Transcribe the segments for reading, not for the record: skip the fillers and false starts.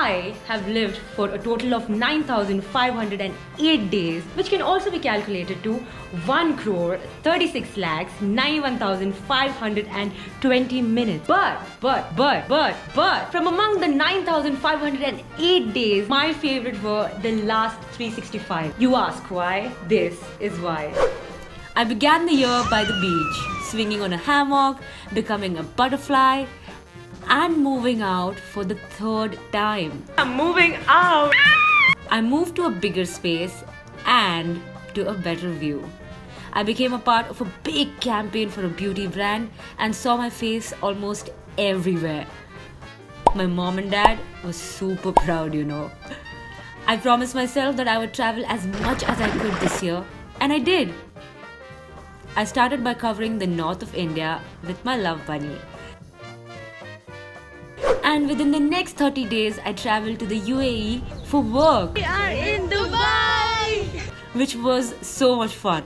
I have lived for a total of 9,508 days, which can also be calculated to 1 crore 36 lakhs 91,520 minutes. But, from among the 9,508 days, my favorite were the last 365. You ask why? This is why. I began the year by the beach, swinging on a hammock, becoming a butterfly, and moving out for the third time. I'm moving out! I moved to a bigger space and to a better view. I became a part of a big campaign for a beauty brand and saw my face almost everywhere. My mom and dad were super proud, you know. I promised myself that I would travel as much as I could this year, and I did. I started by covering the north of India with my love bunny. And within the next 30 days, I traveled to the UAE for work. We are in Dubai! Which was so much fun.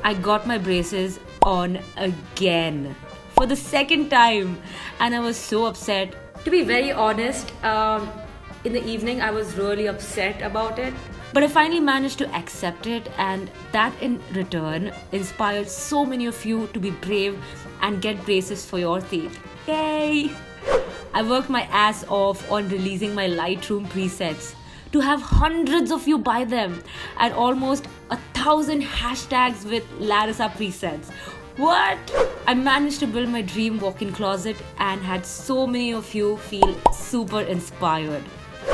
I got my braces on again for the second time, and I was so upset. To be very honest, in the evening I was really upset about it. But I finally managed to accept it, and that in return inspired so many of you to be brave and get braces for your teeth. Yay! I worked my ass off on releasing my Lightroom presets to have hundreds of you buy them and almost 1,000 hashtags with Larissa presets. What? I managed to build my dream walk-in closet and had so many of you feel super inspired.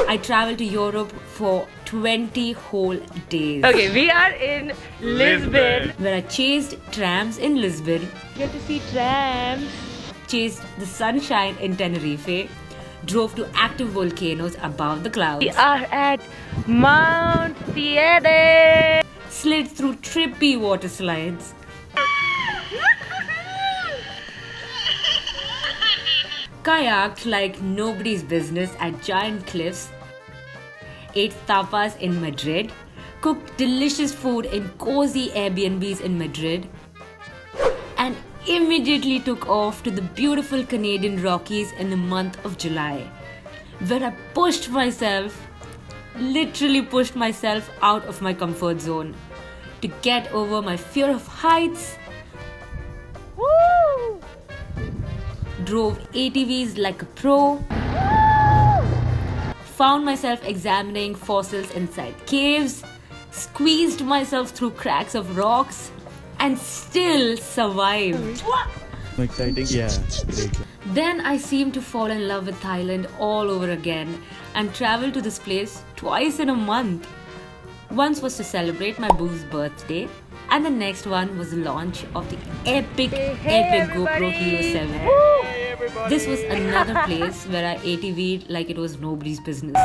I traveled to Europe for 20 whole days. Okay, we are in Lisbon, where I chased trams in Lisbon. Get to see trams. Chased the sunshine in Tenerife. Drove to active volcanoes above the clouds. We are at Mount Teide. Slid through trippy water slides. Kayaked like nobody's business at giant cliffs, ate tapas in Madrid, cooked delicious food in cozy Airbnbs in Madrid, and immediately took off to the beautiful Canadian Rockies in the month of July, where I literally pushed myself out of my comfort zone to get over my fear of heights. Woo! Drove ATVs like a pro, found myself examining fossils inside caves, squeezed myself through cracks of rocks, and still survived. Exciting, yeah. Great. Then I seemed to fall in love with Thailand all over again and traveled to this place twice in a month. Once was to celebrate my boo's birthday, and the next one was the launch of the epic GoPro Hero 7. This was another place where I ATV'd like it was nobody's business.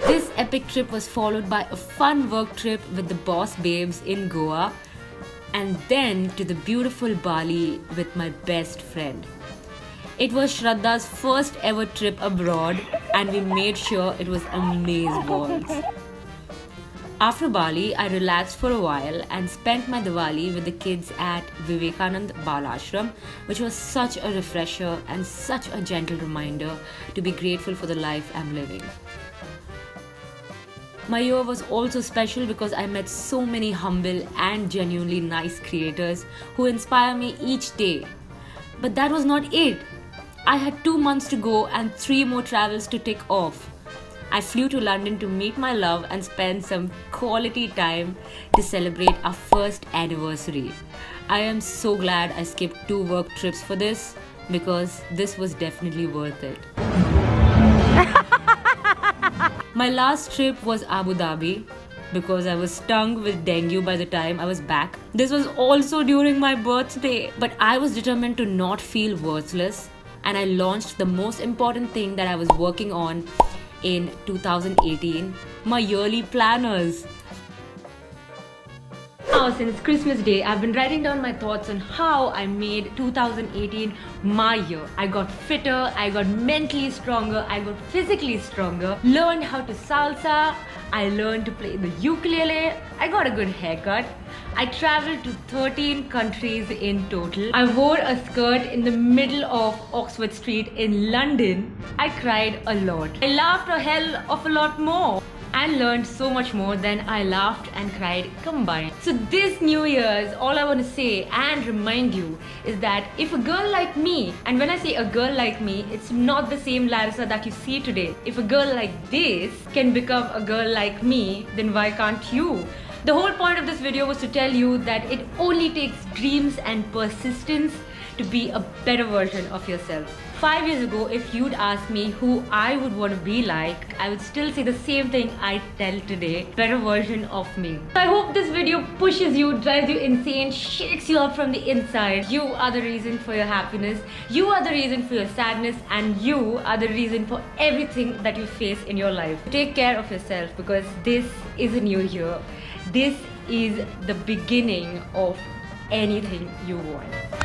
This epic trip was followed by a fun work trip with the boss babes in Goa, and then to the beautiful Bali with my best friend. It was Shraddha's first ever trip abroad, and we made sure it was amazeballs. After Bali, I relaxed for a while and spent my Diwali with the kids at Vivekanand Bal Ashram, which was such a refresher and such a gentle reminder to be grateful for the life I'm living. My year was also special because I met so many humble and genuinely nice creators who inspire me each day. But that was not it. I had 2 months to go and 3 more travels to tick off. I flew to London to meet my love and spend some quality time to celebrate our first anniversary. I am so glad I skipped 2 work trips for this, because this was definitely worth it. My last trip was Abu Dhabi because I was stung with dengue by the time I was back. This was also during my birthday, but I was determined to not feel worthless, and I launched the most important thing that I was working on in 2018, my yearly planners. Now, since Christmas Day, I've been writing down my thoughts on how I made 2018 my year. I got fitter, I got mentally stronger, I got physically stronger, learned how to salsa, I learned to play the ukulele. I got a good haircut. I traveled to 13 countries in total. I wore a skirt in the middle of Oxford Street in London. I cried a lot. I laughed a hell of a lot more and learned so much more than I laughed and cried combined. So this New Year's, all I want to say and remind you is that if a girl like me, and when I say a girl like me, it's not the same Larissa that you see today. If a girl like this can become a girl like me, then why can't you? The whole point of this video was to tell you that it only takes dreams and persistence to be a better version of yourself. 5 years ago, if you'd asked me who I would want to be like, I would still say the same thing I tell today, better version of me. So I hope this video pushes you, drives you insane, shakes you up from the inside. You are the reason for your happiness, you are the reason for your sadness, and you are the reason for everything that you face in your life. Take care of yourself because this is a new year. This is the beginning of anything you want.